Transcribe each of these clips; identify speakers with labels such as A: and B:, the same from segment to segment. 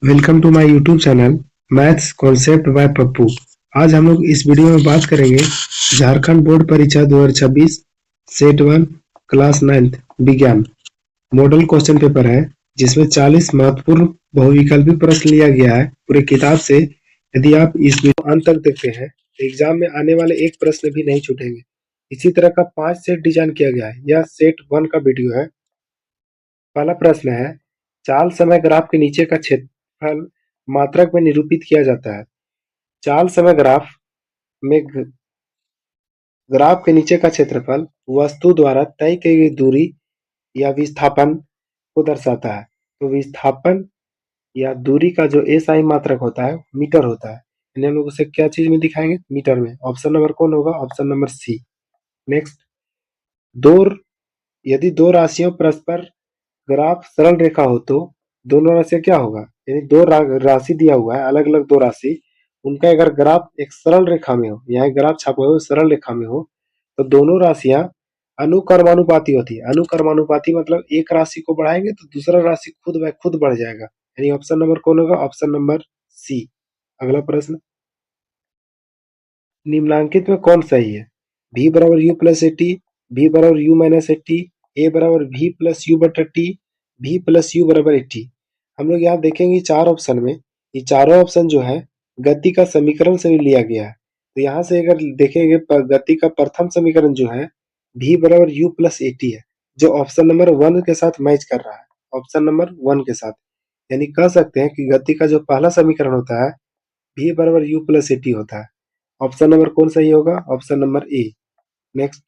A: Welcome to my YouTube channel maths concept by Pappu. आज हम लोग इस वीडियो में बात करेंगे झारखंड बोर्ड परीक्षा 2026 सेट 1 क्लास 9th विज्ञान मॉडल क्वेश्चन पेपर है, जिसमें 40 महत्वपूर्ण बहुविकल्पी प्रश्न लिया गया है पूरे किताब से। यदि आप इस वीडियो अंत तक देखते हैं तो एग्जाम में आने वाले एक प्रश्न भी नहीं छूटेंगे। इसी तरह का 5 सेट डिजाइन किया गया है। यह सेट 1 का वीडियो है। पहला प्रश्न है, चाल समय ग्राफ के नीचे का क्षेत्रफल मात्रक में निरूपित किया जाता है। चाल समय ग्राफ में ग्राफ के नीचे का क्षेत्रफल वस्तु द्वारा तय की गई दूरी या विस्थापन को दर्शाता है। तो विस्थापन या दूरी का जो एसआई मात्रक होता है मीटर होता है। यानी हम लोग उसे क्या चीज में दिखाएंगे? मीटर में। ऑप्शन नंबर कौन होगा? Option number C. नेक्स्ट, दो यदि दो राशियों परस्पर ग्राफ सरल रेखा हो तो दोनों राशियां क्या होगा? यानी दो राशि दिया हुआ है, अलग अलग दो राशि, उनका अगर ग्राफ एक सरल रेखा में हो, यहाँ ग्राफ छापा हुआ सरल रेखा में हो, तो दोनों राशियां अनुकर्मानुपाती होती है। अनुकर्मानुपाती मतलब एक राशि को बढ़ाएंगे तो दूसरा राशि खुद ब खुद बढ़ जाएगा। यानी ऑप्शन नंबर कौन होगा? Option number C. अगला प्रश्न, निम्नलिखित में कौन सही है? v बराबर u plus A T, v बराबर u minus A T, a बराबर v प्लस यू बटा टी, v प्लस यू बराबर ए टी। हम लोग यहाँ देखेंगे चार ऑप्शन में, ये चारों ऑप्शन जो है गति का समीकरण से लिया गया है। तो यहाँ से अगर देखेंगे गति का प्रथम समीकरण जो है v बराबर u प्लस ए टी है, जो ऑप्शन नंबर 1 के साथ मैच कर रहा है। ऑप्शन नंबर 1 के साथ, यानी कह सकते हैं कि गति का जो पहला समीकरण होता है v बराबर u प्लस ए टी होता है। ऑप्शन नंबर कौन सही होगा? Option number A. नेक्स्ट,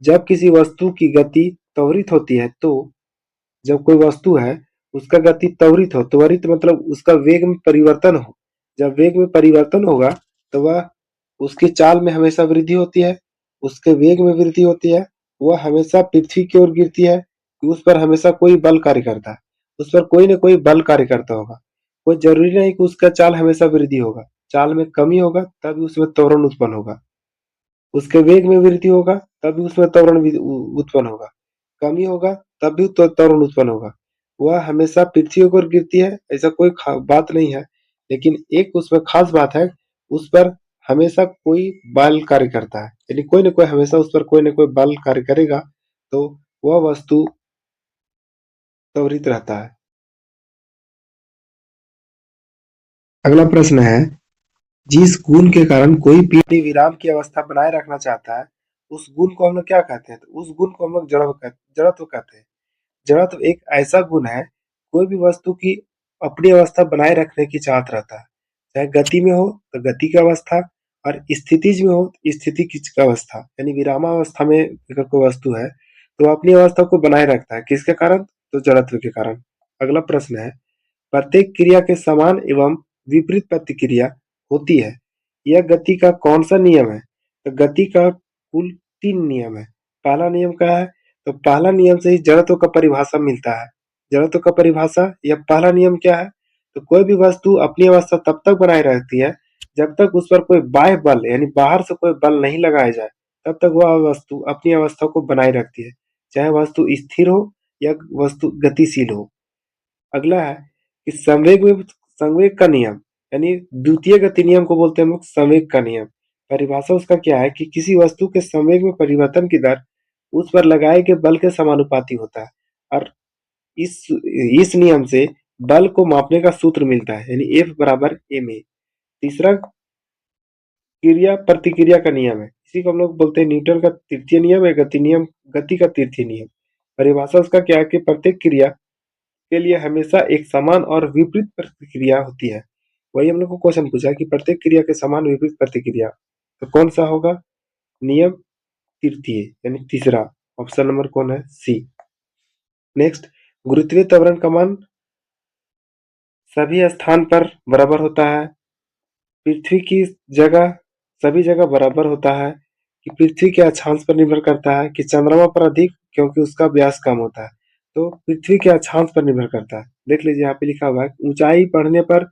A: जब किसी वस्तु की गति त्वरित होती है तो जब कोई वस्तु है उसका गति त्वरित हो, त्वरित मतलब उसका वेग में परिवर्तन हो, जब वेग में परिवर्तन होगा तो वह उसकी चाल में हमेशा वृद्धि होती है, उसके वेग में वृद्धि होती है, वह हमेशा पृथ्वी की ओर गिरती है, उस पर हमेशा कोई बल कार्य करता है, उस पर कोई न कोई बल कार्य करता होगा। कोई जरूरी नहीं कि उसका चाल हमेशा वृद्धि होगा, चाल में कमी होगा तभी उसमें त्वरण उत्पन्न होगा, उसके वेग में वृद्धि होगा तभी उसमें त्वरण उत्पन्न होगा, कमी होगा तब भी त्वरण उत्पन्न होगा। वह हमेशा पृथ्वी की ओर गिरती है, ऐसा कोई बात नहीं है, लेकिन एक उसमें खास बात है, उस पर हमेशा कोई बल कार्य करता है, यानी कोई ना कोई हमेशा उस पर कोई ना कोई बल कार्य करेगा, तो वह वस्तु त्वरित रहता है। अगला प्रश्न है, जिस गुण के कारण कोई पीढ़ी विराम की अवस्था बनाए रखना चाहता है, उस गुण को हम लोग क्या कहते हैं? तो उस गुण को हम लोग जड़त्व कहते हैं। जड़त्व एक ऐसा गुण है, कोई भी वस्तु की अपनी अवस्था बनाए रखने की चाहत रहता है, चाहे गति में हो तो गति की अवस्था, और स्थितिज में हो तो स्थिति की अवस्था, यानी विरामावस्था में अगर कोई वस्तु है तो अपनी अवस्था को बनाए रखता है। किसके कारण? तो जड़त्व के कारण। अगला प्रश्न है, प्रत्येक क्रिया के समान एवं विपरीत प्रतिक्रिया होती है, यह गति का कौन सा नियम है? तो गति का कुल 3 नियम है। पहला नियम क्या है? तो पहला नियम से ही जड़त्व का परिभाषा मिलता है। जड़त्व का परिभाषा या पहला नियम क्या है? तो कोई भी वस्तु अपनी अवस्था तब तक बनाए रहती है जब तक उस पर कोई बाह्य बल यानी बाहर से कोई बल नहीं लगाया जाए, तब तक वह वस्तु अपनी अवस्था को बनाए रखती है, चाहे वस्तु स्थिर हो या वस्तु गतिशील हो। अगला है कि संवेग का नियम, यानी द्वितीय गति नियम को बोलते हैं हम लोग संवेग का नियम। परिभाषा उसका क्या है कि किसी वस्तु के संवेग में परिवर्तन की दर उस पर लगाए गए बल के समानुपाती होता है, और इस इस नियम से बल को मापने का सूत्र मिलता है, यानी F बराबर ma। तीसरा क्रिया प्रतिक्रिया का नियम है, इसी को हम लोग बोलते हैं न्यूटन का तृतीय नियम या गति का तृतीय नियम। परिभाषा उसका क्या है कि प्रत्येक क्रिया के लिए हमेशा एक समान और विपरीत प्रतिक्रिया होती है। वही हम लोग को क्वेश्चन पूछा है कि प्रत्येक क्रिया के समान विपरीत प्रतिक्रिया, तो कौन सा होगा? नियम तृतीय यानी तीसरा। ऑप्शन नंबर कौन है? सी। नेक्स्ट, गुरुत्वीय त्वरण का मान सभी स्थान पर बराबर होता है, पृथ्वी की जगह सभी जगह बराबर होता है, कि पृथ्वी के अक्षांश पर निर्भर करता है, कि चंद्रमा पर अधिक क्योंकि उसका व्यास कम होता है। तो पृथ्वी के अक्षांश पर निर्भर करता है। देख लीजिए यहाँ पे लिखा हुआ है, ऊंचाई बढ़ने पर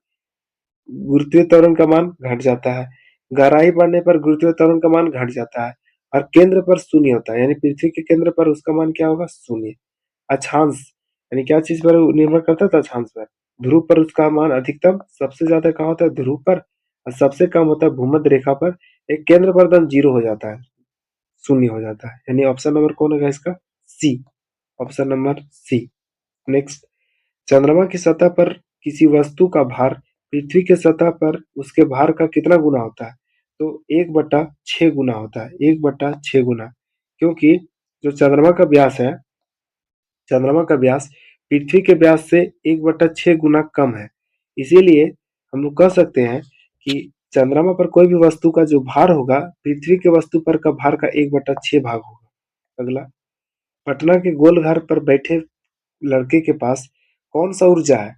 A: गुरुत्वीय त्वरण का मान घट जाता है, गहराई बढ़ने पर गुरुत्वीय त्वरण का मान घट जाता है, और केंद्र पर शून्य होता है, यानी पृथ्वी के केंद्र पर उसका मान क्या होगा? शून्य। अक्षांश यानी क्या चीज पर निर्भर करता है? अक्षांश पर। ध्रुव पर उसका मान अधिकतम सबसे ज्यादा कहाँ होता है? ध्रुव पर। और सबसे कम होता है भूमध्य रेखा पर। एक केंद्र पर एकदम जीरो हो जाता है, शून्य हो जाता है। यानी ऑप्शन नंबर कौन होगा इसका? C. Option number C. Next, चंद्रमा की सतह पर किसी वस्तु का भार पृथ्वी के सतह पर उसके भार का कितना गुना होता है? तो 1/6 गुना होता है, 1/6 गुना। क्योंकि जो चंद्रमा का व्यास पृथ्वी के व्यास से 1/6 गुना कम है। इसीलिए हम लोग कह सकते हैं कि चंद्रमा पर कोई भी वस्तु का जो भार होगा पृथ्वी के वस्तु पर का भार का 1/6 भाग होगा। अगला, पटना के गोलघर पर बैठे लड़के के पास कौन सा ऊर्जा है?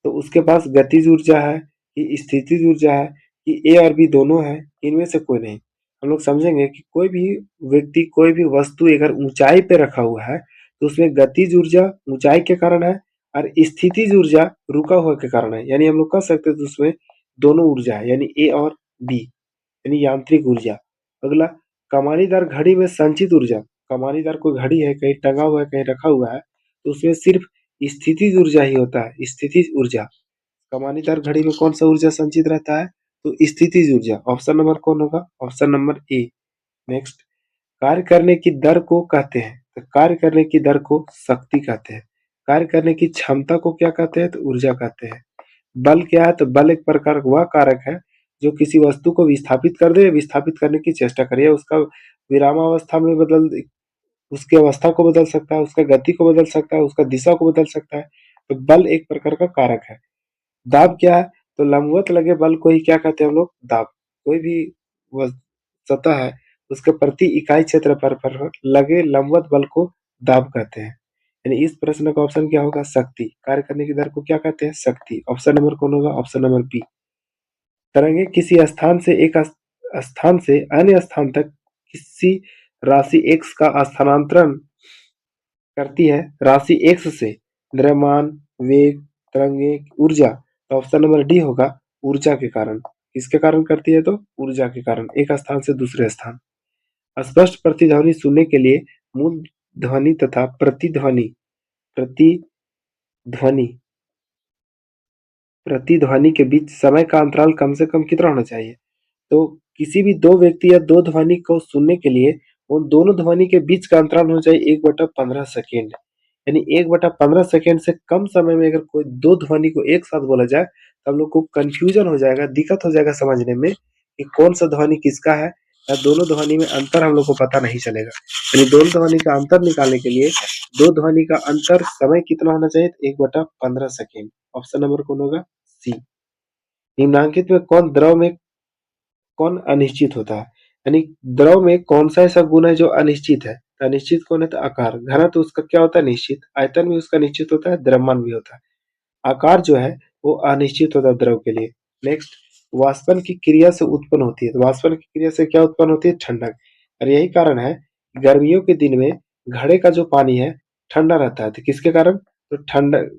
A: तो उसके पास गतिज ऊर्जा है कि स्थितिज ऊर्जा है कि ए और बी दोनों है? इनमें से कोई नहीं। हम लोग समझेंगे कि कोई भी व्यक्ति कोई भी वस्तु अगर ऊंचाई पे रखा हुआ है तो उसमें गतिज ऊर्जा ऊंचाई के कारण है और स्थितिज ऊर्जा रुका हुआ के कारण है। यानी हम लोग कह सकते हैं तो उसमें दोनों ऊर्जा है, यानी ए और बी, यानी यांत्रिक ऊर्जा। अगला, कमानीदार घड़ी में संचित ऊर्जा। कमानीदार कोई घड़ी है, कहीं टंगा हुआ है, कहीं रखा हुआ है, तो उसमें सिर्फ स्थितिज ऊर्जा ही होता है, स्थितिज ऊर्जा। कमानीदार घड़ी में कौन सा ऊर्जा संचित रहता है? तो स्थितिज ऊर्जा। ऑप्शन नंबर कौन होगा? Option number A. नेक्स्ट, कार्य करने की दर को कहते हैं? तो कार्य करने की दर को शक्ति कहते हैं। कार्य करने की क्षमता को क्या कहते हैं? तो ऊर्जा कहते हैं। बल क्या है? तो बल एक प्रकार का वह कारक है जो किसी वस्तु को विस्थापित कर दे, विस्थापित करने की चेष्टा करे, उसका विरामावस्था में बदल दे, उसकी अवस्था को बदल सकता है, उसका गति को बदल सकता है, उसका दिशा को बदल सकता है। तो बल एक प्रकार का कारक है। दाब क्या है? तो लंबवत लगे बल को ही क्या कहते हैं हम लोग? दाब। कोई भी सतह है उसके प्रति इकाई क्षेत्र पर लगे लंबवत बल को दाब कहते हैं। यानी इस प्रश्न का ऑप्शन क्या होगा? शक्ति। कार्य करने की दर को क्या कहते हैं? शक्ति। ऑप्शन नंबर कौन होगा? Option number B. तरंगे किसी स्थान से एक स्थान से अन्य स्थान तक किसी राशि x का स्थानांतरण करती है। राशि x से द्रव्यमान, वेग, तरंगे, ऊर्जा। तो ऑप्शन नंबर डी होगा, ऊर्जा के कारण। किसके कारण करती है? तो ऊर्जा के कारण, एक स्थान से दूसरे स्थान। स्पष्ट प्रतिध्वनि सुनने के लिए मूल ध्वनि तथा प्रतिध्वनि प्रतिध्वनि के बीच समय का अंतराल कम से कम कितना होना चाहिए? तो किसी भी दो व्यक्ति या दो ध्वनि को सुनने के लिए उन दोनों ध्वनि के बीच का अंतराल होना चाहिए 1/15 सेकेंड। यानी 1/15 सेकेंड से कम समय में अगर कोई दो ध्वनि को एक साथ बोला जाए तो हम लोग को कंफ्यूजन हो जाएगा, दिक्कत हो जाएगा समझने में कि कौन सा ध्वनि किसका है, या दोनों ध्वनि में अंतर हम लोग को पता नहीं चलेगा। यानी दोनों ध्वनि का अंतर निकालने के लिए दो ध्वनि का अंतर समय कितना होना चाहिए? 1/15 सेकेंड। ऑप्शन नंबर कौन होगा? सी। निम्नांकित में कौन अनिश्चित होता है? यानी द्रव में कौन सा ऐसा गुण है जो अनिश्चित है? तो अनिश्चित कौन है? तो आकार। घनत्व उसका क्या होता है? निश्चित। आयतन भी उसका निश्चित होता है, द्रव्यमान भी होता है। आकार जो है वो अनिश्चित होता है द्रव के लिए। नेक्स्ट, वाष्पन की क्रिया से उत्पन्न होती है। तो वाष्पन की क्रिया से क्या उत्पन्न होती है? ठंडक। और यही कारण है गर्मियों के दिन में घड़े का जो पानी है ठंडा रहता है। तो किसके कारण? तो ठंडक,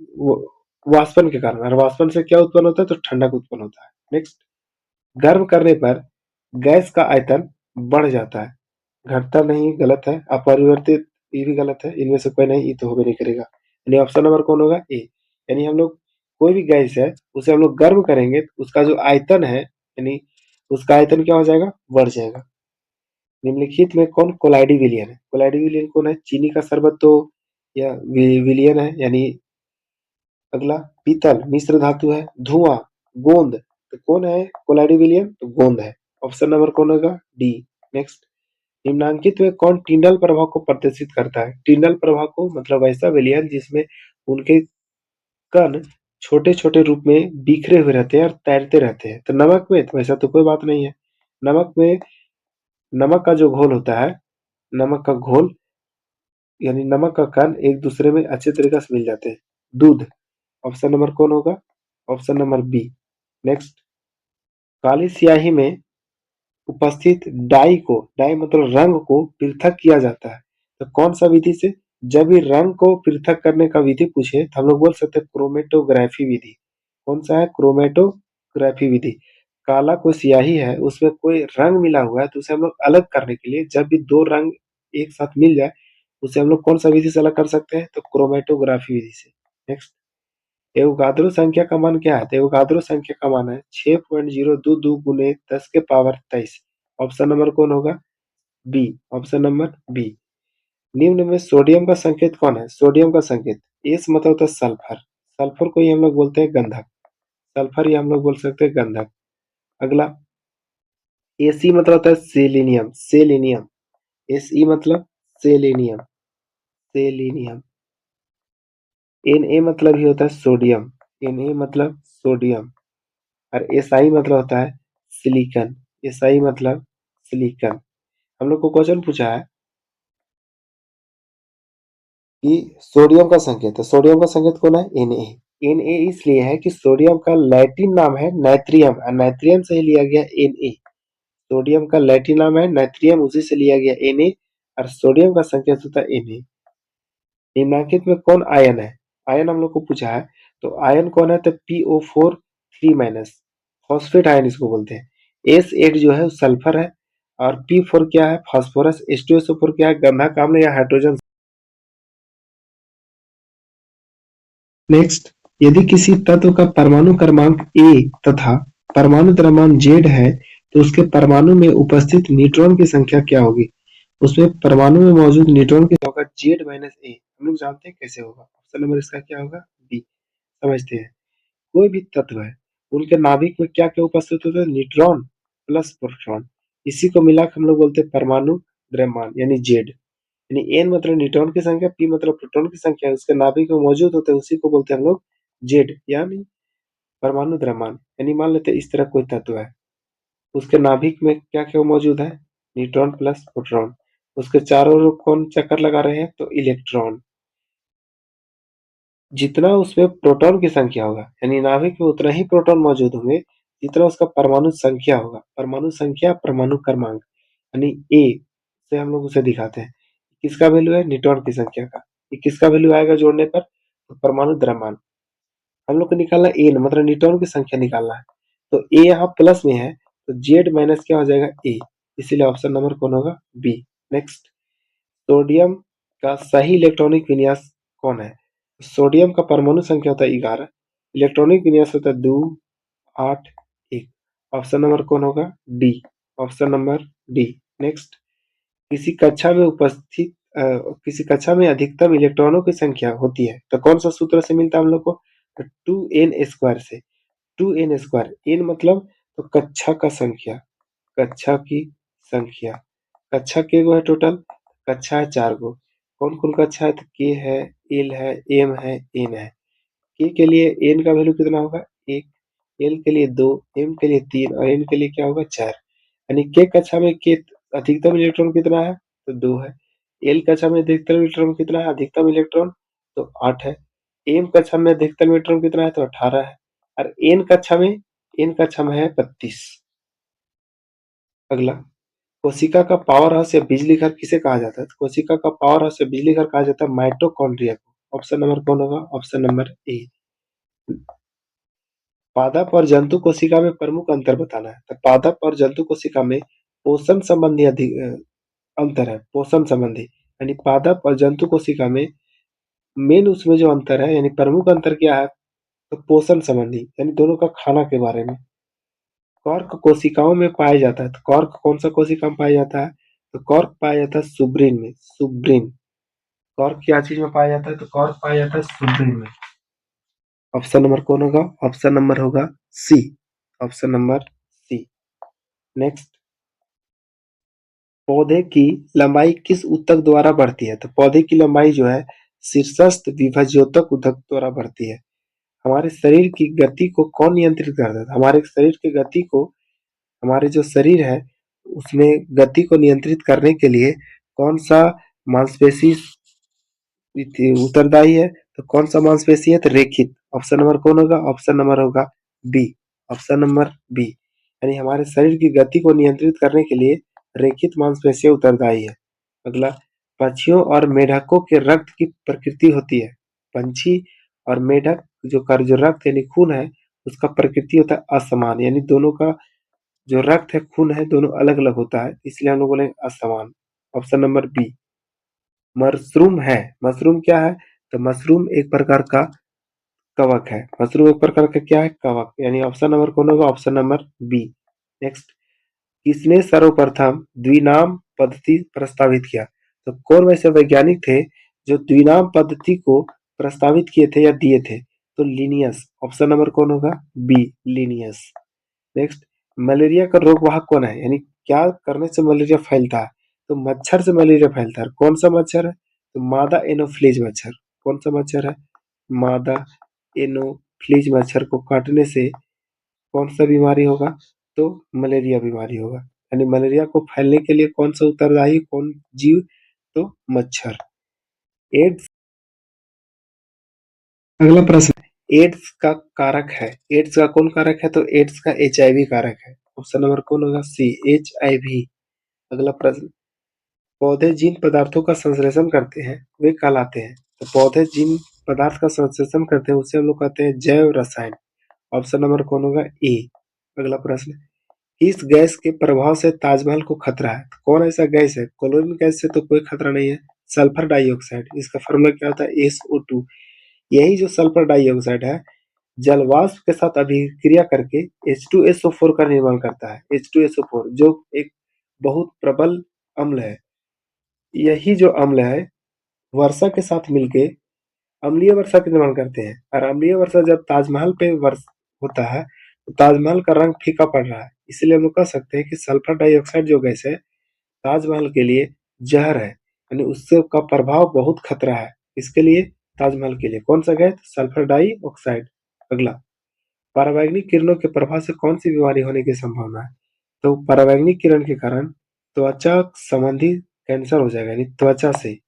A: वाष्पन के कारण। और वाष्पन से क्या उत्पन्न होता है? तो ठंडक उत्पन्न होता है। नेक्स्ट, गर्म करने पर गैस का आयतन बढ़ जाता है। घटता नहीं, गलत है। अपरिवर्तित, ये भी गलत है। इनमें से कोई नहीं, ये तो होबे नहीं करेगा। यानी ऑप्शन नंबर कौन होगा? ए। यानी हम लोग कोई भी गैस है उसे हम लोग गर्म करेंगे तो उसका जो आयतन है, यानी उसका आयतन क्या हो जाएगा? बढ़ जाएगा। निम्नलिखित में कौन कोलाइडी विलियन है? कोलाइडी विलियन कौन है? चीनी का शरबत तो या विलियन है। यानी अगला, पीतल मिश्र धातु है। धुआं, गोंद, तो कौन है कोलाइडी विलियन? तो गोंद है। ऑप्शन नंबर कौन होगा? डी। नेक्स्ट, निम्नांकित में कौन टिंडल प्रभाव को प्रदर्शित करता है? टिंडल प्रभाव को मतलब ऐसा विलयन जिसमें उनके कण छोटे छोटे रूप में बिखरे हुए रहते हैं और तैरते रहते हैं। तो नमक में तो ऐसा तो कोई बात नहीं है। नमक में नमक का जो घोल होता है, नमक का घोल यानी नमक का कण एक दूसरे में अच्छे तरीके से मिल जाते हैं। दूध। ऑप्शन नंबर कौन होगा? Option number B. नेक्स्ट, काली स्याही में उपस्थित डाई मतलब रंग को पृथक किया जाता है। तो कौन सा विधि से? जब भी रंग को पृथक करने का विधि पूछे तो हम लोग बोल सकते हैं क्रोमेटोग्राफी विधि। कौन सा है? क्रोमेटोग्राफी विधि। काला कोई स्याही है उसमें कोई रंग मिला हुआ है तो उसे हम लोग अलग करने के लिए जब भी दो रंग एक साथ मिल जाए उसे हम लोग कौन सा विधि से अलग कर सकते हैं? तो क्रोमेटोग्राफी विधि से। नेक्स्ट, एवोगाद्रो संख्या का मान क्या है? तो एवोगाद्रो संख्या का मान है 6.022 गुने 10 के पावर 23। ऑप्शन नंबर कौन होगा? बी। Option number B. निम्न में सोडियम का संकेत कौन है? सोडियम का संकेत एस मतलब होता है सल्फर। सल्फर को ही हम लोग बोलते हैं गंधक। सल्फर ही हम लोग बोल सकते हैं गंधक। अगला, एसी मतलब होता है सेलेनियम। सेलेनियम। एसई मतलब सेलेनियम। सेलेनियम। Na मतलब ही होता है सोडियम। Na मतलब सोडियम। और SI मतलब होता है सिलिकन। SI मतलब सिलिकन। हम लोग को क्वेश्चन पूछा है कि सोडियम का संकेत है। सोडियम का संकेत कौन है? Na। Na इसलिए है कि सोडियम का लैटिन नाम है नाइट्रियम और नाइट्रियम से ही लिया गया Na। सोडियम का लैटिन नाम है नाइट्रियम, उसी से लिया गया Na और सोडियम का संकेत होता है Na। निम्नलिखित में कौन आयन है? आयन हम लोग को पूछा है, तो आयन कौन है? तो PO4 3- फॉस्फेट आयन इसको बोलते हैं। S8 जो है सल्फर है और P4 क्या है? फास्फोरस। H2SO4 क्या है? गंधक अम्ल या हाइड्रोजन। नेक्स्ट, यदि किसी तत्व का परमाणु क्रमांक A तथा परमाणु द्रव्यमान Z है तो उसके परमाणु में उपस्थित न्यूट्रॉन की संख्या क्या होगी? उसमें परमाणु में मौजूद न्यूट्रॉन की होगा Z-A। हम लोग जानते हैं कैसे होगा। ऑप्शन नंबर इसका क्या होगा? बी। समझते हैं। कोई भी तत्व है, उनके नाभिक में क्या क्या उपस्थित होता है? Neutron plus proton. इसी को मिलाकर हम लोग बोलते हैं परमाणु द्रव्यमान यानी जेड। यानी एन मतलब न्यूट्रॉन की संख्या, पी मतलब प्रोटॉन की संख्या, उसके नाभिक में मौजूद होते हैं, उसी को बोलते हैं हम लोग जेड यानी परमाणु द्रव्यमान। यानी मान लेते हैं इस तरह कोई तत्व है, उसके नाभिक में क्या क्या मौजूद है? Neutron plus proton. उसके चारों ओर कौन चक्कर लगा रहे हैं? तो इलेक्ट्रॉन। जितना उसमें प्रोटॉन की संख्या होगा यानी नाभिक में उतना ही प्रोटॉन मौजूद होंगे जितना उसका परमाणु संख्या होगा। परमाणु संख्या, परमाणु क्रमांक यानी ए से हम लोग उसे दिखाते हैं। किसका वैल्यू है? न्यूट्रॉन की संख्या का। ये किसका वैल्यू आएगा जोड़ने पर? तो परमाणु द्रव्यमान। हम लोग को निकालना एन मतलब न्यूट्रॉन की संख्या निकालना है। तो ए यहाँ प्लस में है तो जेड माइनस क्या हो जाएगा? ए। इसीलिए ऑप्शन नंबर कौन होगा? बी। नेक्स्ट, सोडियम का सही इलेक्ट्रॉनिक विन्यास कौन है? सोडियम का परमाणु संख्या होता है 11, इलेक्ट्रॉनिक विन्यास होता है 2 8 1। ऑप्शन नंबर कौन होगा? D. Option number D. Next, किसी कक्षा में उपस्थित किसी कक्षा में अधिकतम इलेक्ट्रॉनों की संख्या होती है तो कौन सा सूत्र से मिलता है हम लोग को? तो 2n² से। 2n²। एन मतलब तो कक्षा का संख्या, कक्षा की संख्या। कक्षा के गो है टोटल? कक्षा है 4 गो। कौन कौन कक्षा है? तो के है, एल है, एम है, एन है। के लिए एन का वैल्यू कितना होगा? 1। एल के लिए 2, एम के लिए 3 और एन के लिए क्या होगा? 4। यानी के कक्षा में के अधिकतम इलेक्ट्रॉन कितना है? तो 2 है। एल कक्षा में अधिकतम इलेक्ट्रॉन कितना है? अधिकतम इलेक्ट्रॉन तो 8 है। एम कक्षा में अधिकतम इलेक्ट्रॉन कितना है? तो 18 है। और एन कक्षा में है 32। अगला, कोशिका का पावर हाउस या बिजली घर किसे कहा जाता है? तो कोशिका का पावर हाउस या बिजली घर कहा जाता है माइटोकॉन्ड्रिया को। ऑप्शन नंबर कौन होगा? Option number A. पादप और जंतु कोशिका में प्रमुख अंतर बताना है। तो पादप और जंतु कोशिका में पोषण संबंधी अंतर है। पोषण संबंधी यानी पादप और जंतु कोशिका में मेन उसमें जो अंतर है यानी प्रमुख अंतर क्या है? तो पोषण संबंधी यानी दोनों का खाना के बारे में। कॉर्क कोशिकाओं में पाया जाता है। तो कॉर्क कौन सा कोशिका में पाया जाता है? तो कॉर्क पाया जाता है सुब्रिन में। सुब्रिन। कॉर्क क्या चीज में पाया जाता है? तो कॉर्क पाया जाता है सुब्रिन में। ऑप्शन नंबर कौन होगा? ऑप्शन नंबर होगा C. Option number C. Next, पौधे की लंबाई किस ऊतक द्वारा बढ़ती है? तो पौधे की लंबाई जो है शीर्षस्थ विभज्योतक ऊतक द्वारा बढ़ती है। हमारे शरीर की गति को कौन नियंत्रित करता है? हमारे शरीर की गति को, हमारे जो शरीर है उसमें गति को नियंत्रित करने के लिए कौन सा मांसपेशी उत्तरदायी है? तो कौन सा मांसपेशी है? तो रेखित। ऑप्शन नंबर कौन होगा? ऑप्शन नंबर होगा बी। Option number B. यानी हमारे शरीर की गति को नियंत्रित करने के लिए रेखित मांसपेशी उत्तरदायी है। अगला, पक्षियों और मेढकों के रक्त की प्रकृति होती है। पंछी और मेढक जो रक्त यानी खून है उसका प्रकृति होता है असमान, यानी दोनों का जो रक्त है, खून है, दोनों अलग अलग होता है, इसलिए हम लोग बोले असमान। Option number B. मशरूम है। मशरूम क्या है? तो मशरूम एक प्रकार का कवक है। मशरूम एक प्रकार का क्या है? कवक। यानी ऑप्शन नंबर कौन होगा? Option number B. नेक्स्ट, किसने सर्वप्रथम द्विनाम पद्धति प्रस्तावित किया? तो कौन वैसे वैज्ञानिक थे जो द्विनाम पद्धति को प्रस्तावित किए थे या दिए थे? तो लिनियस। ऑप्शन नंबर कौन होगा? B, Linnaeus. नेक्स्ट, मलेरिया का रोगवाहक कौन है? यानी क्या करने से मलेरिया फैलता है? तो मच्छर से मलेरिया फैलता है। कौन सा मच्छर है? तो मादा एनोफ्लीज मच्छर। कौन सा मच्छर है? मादा एनोफ्लीज मच्छर को काटने से कौन सा बीमारी होगा? तो मलेरिया बीमारी होगा। यानी मलेरिया को फैलने के लिए कौन सा उत्तरदायी, कौन जीव? तो मच्छर। एड्स, अगला प्रश्न, एड्स का कारक है। एड्स का कौन कारक है? तो एड्स का एचआईवी कारक है। ऑप्शन नंबर कौन होगा? सी, एचआईवी। अगला प्रश्न, पौधे जिन पदार्थों का संश्लेषण करते हैं वे कहलाते हैं। तो पौधे जिन पदार्थ का संश्लेषण करते हैं उसे हम लोग कहते हैं जैव रसायन। ऑप्शन नंबर कौन होगा? ए। अगला प्रश्न, इस गैस के प्रभाव से ताजमहल को खतरा है। तो कौन ऐसा गैस है? क्लोरीन गैस से तो कोई खतरा नहीं है। सल्फर डाइऑक्साइड, इसका फॉर्मूला क्या होता है? SO2। यही जो सल्फर डाइऑक्साइड है जलवाष्प के साथ अभिक्रिया करके H2SO4 का निर्माण करता है। H2SO4 जो एक बहुत प्रबल अम्ल है। यही जो अम्ल है वर्षा के साथ मिलके अम्लीय वर्षा का निर्माण करते हैं, और अम्लीय वर्षा जब ताजमहल पे वर्ष होता है तो ताजमहल का रंग फीका पड़ रहा है। इसलिए हम लोग कह सकते हैं कि सल्फर डाइऑक्साइड जो गैस है ताजमहल के लिए जहर है। यानी उससे का प्रभाव बहुत खतरा है इसके लिए, ताजमहल के लिए। कौन सा गैस? Sulphur dioxide. अगला, पराबैंगनी किरणों के प्रभाव से कौन सी बीमारी होने की संभावना है? तो पराबैंगनी किरण के कारण त्वचा संबंधी कैंसर हो जाएगा। यानी त्वचा से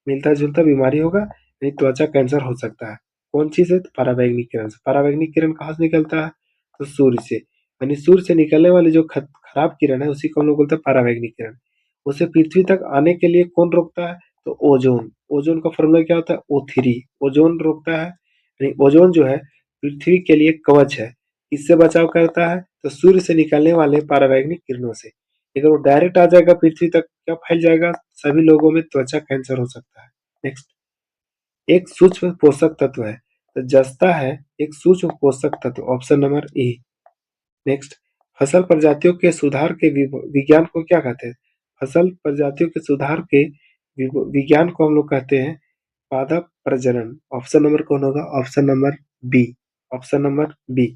A: मिलता जुलता बीमारी होगा, यानी त्वचा कैंसर हो सकता है। कौन चीज से? तो पराबैंगनी किरण से। पराबैंगनी किरण कहाँ से निकलता है? तो सूर्य से। यानी सूर्य से निकलने वाली जो खराब किरण है उसी को हम लोग बोलते हैं पराबैंगनी किरण। उसे पृथ्वी तक आने के लिए कौन रोकता है? तो ओजोन। ओजोन का फॉर्मूला क्या होता है? O3। ओजोन रोकता है। यानी ओजोन जो है पृथ्वी के लिए कवच है। इससे बचाव करता है तो सूर्य से निकलने वाले पराबैंगनी किरणों से। अगर वो डायरेक्ट आ जाएगा पृथ्वी तक, क्या फैल जाएगा? सभी लोगों में त्वचा कैंसर हो सकता है। नेक्स्ट, एक सूक्ष्म पोषक तत्व है। तो जस्ता है एक सूक्ष्म पोषक तत्व। Option number A. नेक्स्ट, फसल प्रजातियों के सुधार के विज्ञान को क्या कहते हैं? फसल प्रजातियों के सुधार के विज्ञान को हम लोग कहते हैं पादप प्रजनन। ऑप्शन नंबर कौन होगा? Option number B. Option number B.